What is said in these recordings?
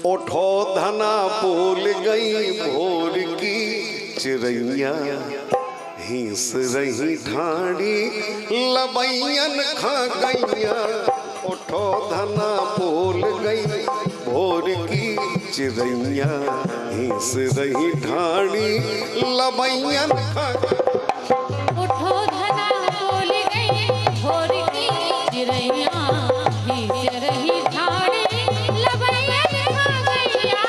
उठो धना बोल गई भोर की चिड़ैया, हिंस रही ढाड़ी लबैयन खा गैया। उठो धना बोल गई भोर की चिड़ैया, हिंस रही ढाड़ी लबैयन खा। उठो धना बोल गई भोर की चिड़ैया, हिंस रही ढाड़ी लबैयन खा गैया।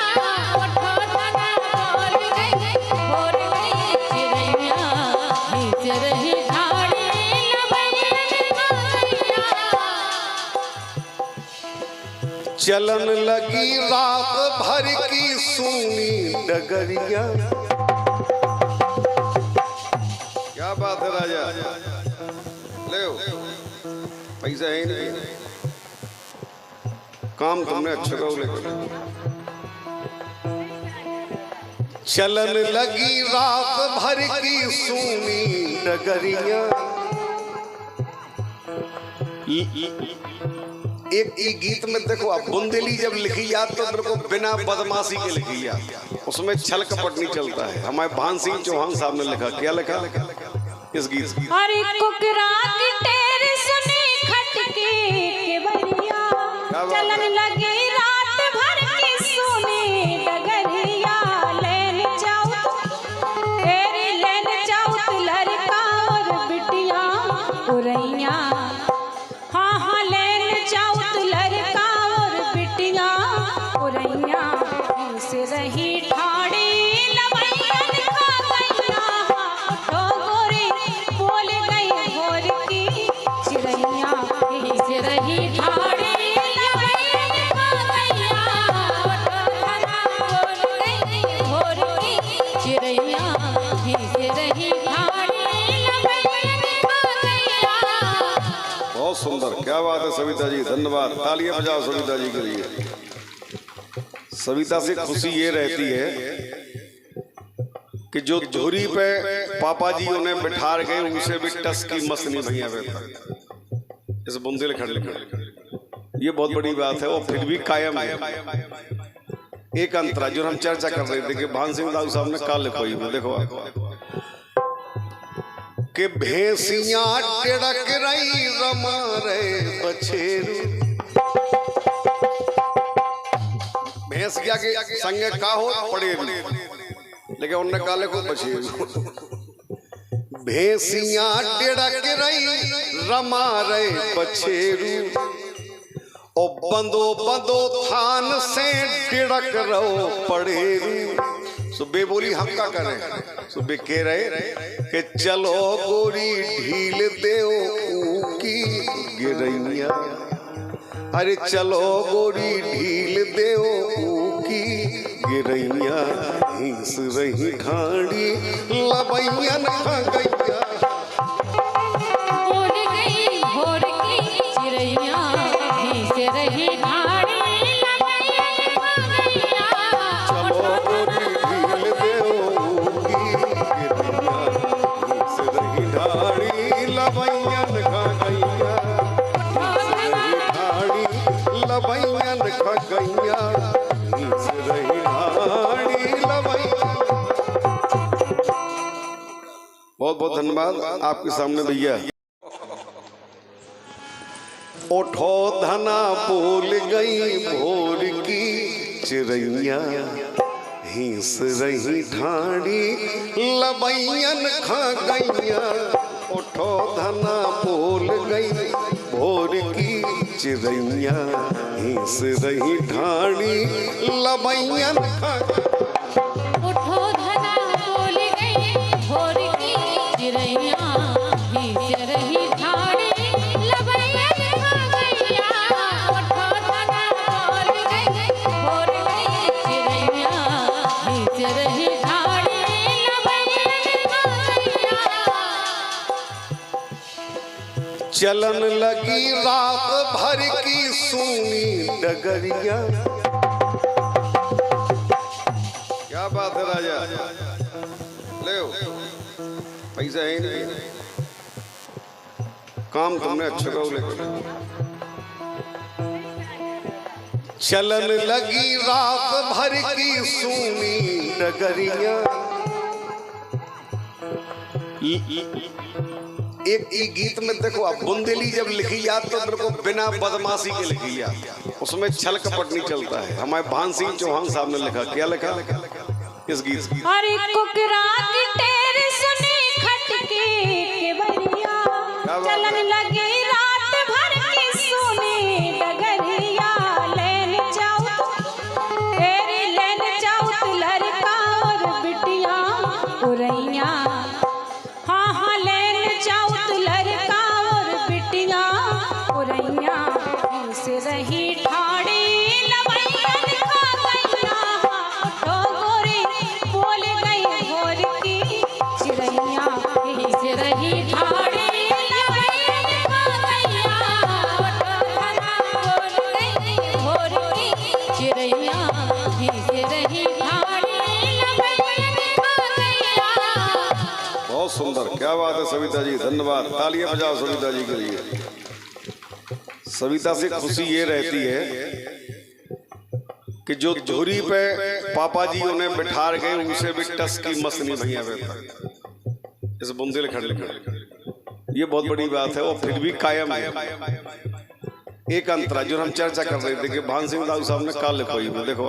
उठो धना बोल गई भोर की चिड़ैया, हिंस रही ढाड़ी लबैयन खा गैया। चलन लगी रात भर की सूनी डगरिया। क्या बात है राजा, ले पैसा है नहीं, काम तुमने अच्छा करो। लेकर चलन लगी रात भर की सूनी डगरिया। एक गीत में देखो आप, बुंदेली जब लिखी जात तो मेरे को बिना बदमाशी के लिखी जात, उसमें छल कपट नहीं चलता है। हमारे भान सिंह चौहान साहब ने लिखा, क्या लिखा इस गीत की? हर कुकरात टेर सुनी खटके के बरिया, चलन लगे रात भर की सुनी डगरिया। लेन जाऊं तेरी लेन जाऊं लड़का और बिटिया उरैया। हाँ हाँ लेन जाऊं लड़का और बिटिया उरैया, से रही ठाड़ी लबैयन खा गैया। उठो गोरी बोल गई भोर की चिड़ैया, से रही ठाड़ी लबैयन खा गैया। उठो धना बोल गई भोर की चिड़ैया, से रही ठाड़ी लबैयन खा गैया। बहुत सुंदर, क्या बात है सविता जी, धन्यवाद। तालियां बजाओ सविता जी के लिए। सविता से खुशी ये रहती है कि जो धुरी पे पापा जी उन्हें बिठार गए, उनसे भी टस की मस नहीं भैया बैठा इस बुंदेलखंड में। ये बहुत बड़ी बात है, और फिर भी कायम है। एक अंतरा जो हम चर्चा कर रहे थे कि भान सिंह दाऊ साहब ने काल लिखवाई है, देखो आप कि भैंसियां टिड़क रही रमा रे बछेरू। भैंसिया के संगे का हो पड़े, लेकिन उनने काले को बछेरू। भैंसियां टिड़क रही रमा रे बछेरू, ओ बंदो बंदो थान से टिड़क रहो पड़ेरू। सुबे बोली हम क्या करें, सुबे कह रहे कि चलो गोरी ढील देओ की गिरैया। अरे चलो गोरी ढील देओ की गिरैया, हिंस रही ढाड़ी लबैयन खा गैया। बोल गई भोर की चिड़ैया, हिंस रही ढाड़ी लबैयन खा गैया। चलो गोरी ढील देओ की गिरैया, हिंस रही ढाड़ी लबैयन खा गैया। लबैयन खा गैया, हिंस रही ढाड़ी लबैयन। बहुत बहुत धन्यवाद आपके सामने भैया। उठो धना बोल गई भोर की चिड़ैया, हिंस रही ढाड़ी लबैयन खा गैया। उठो धना बोल गई भोर की चिड़ैया, हिंस रही ढाड़ी लबैयन खा। उठो धना बोल गई भोर की चिड़ैया, हिंस रही ढाड़ी लबैयन खा गैया। उठो धना बोल गई भोर की चिड़ैया, हिंस रही ढाड़ी लबैयन खा गैया। चलन लगी रात भर की सूनी डगरिया। क्या बात है राजा, ले पैसा है नहीं, काम तुमने अच्छा करो। लेकर चलन लगी रात भर की सूनी डगरिया। एक ही गीत में देखो आप, बुंदेली जब लिखी जाती तो मेरे को बिना बदमाशी के लिखी जाती, उसमें छल कपट नहीं चलता है। हमारे भान सिंह चौहान साहब ने लिखा, क्या लिखा इस गीत की? अरे कुकरा की टेर सुनी खटके के बरिया, चलन लगी रात भर की सुनी डगरिया। लेन जाऊं तेरी लेन जाऊं लड़का और बिटिया उरैया। हाँ हाँ लेन जाऊं लड़का और बिटिया उरैया। से रही ठाड़ी लवैयन खा गैया, तो गोरी बोल गई भोर की चिड़ैया। से रही ठाड़ी लवैयन खा गैया, तो बोल गई भोर की चिड़ैया। से रही ठाड़ी लवैयन खा गैया। बहुत सुंदर, क्या बात है सविता जी, धन्यवाद। तालियां बजाओ सविता जी के लिए। सविता से खुशी ये रहती है कि जो धुरी पे पापा जी उन्हें बिठा गए, उनसे भी टस की मसनी भैया बेटा इस बुंदेल खड़े खड़े, ये बहुत बड़ी बात है। और फिर भी कायम है एक अंतरा जो हम चर्चा कर रहे थे कि भान सिंह दाऊ साहब ने काल लिखवाई में, देखो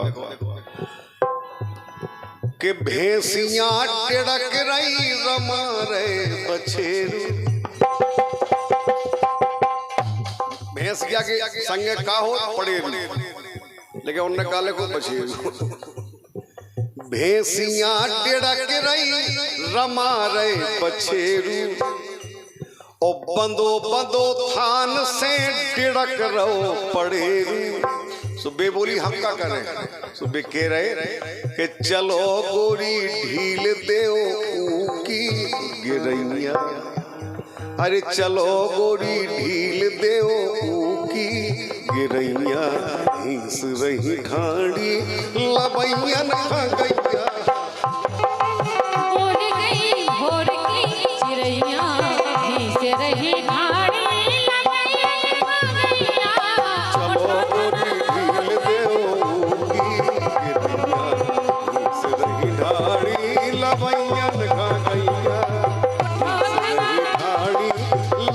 कि भैंसियां टिड़क रही रमा रहे बछेरू। भैंसिया के संगे का हो पड़े, लेकिन उनने काले को बछेरू। भैंसियां टिड़क रही रमा रहे बछेरू, ओ बंदो बंदो थान से टिड़क रहो पड़ेरू। सुबे बोली हम क्या करें, सुबे कह रहे कि चलो गोरी ढील देओ की गिरैया। अरे चलो गोरी ढील देओ की गिरैया। हिंस रही ठाड़ी लबैयन खा गैया। बोल गई भोर की चिड़ैया, से रही ठाड़ी लवैयन खा गैया। चलो गोरी ढील देओ की गिरैया। हिंस रही ठाड़ी लबैयन खा गैया।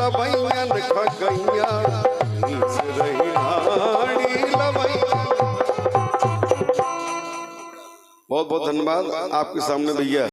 लबैयन खा गैया। हिंस रही ठाड़ी लबैयन। बहुत बहुत धन्यवाद आपके सामने भैया।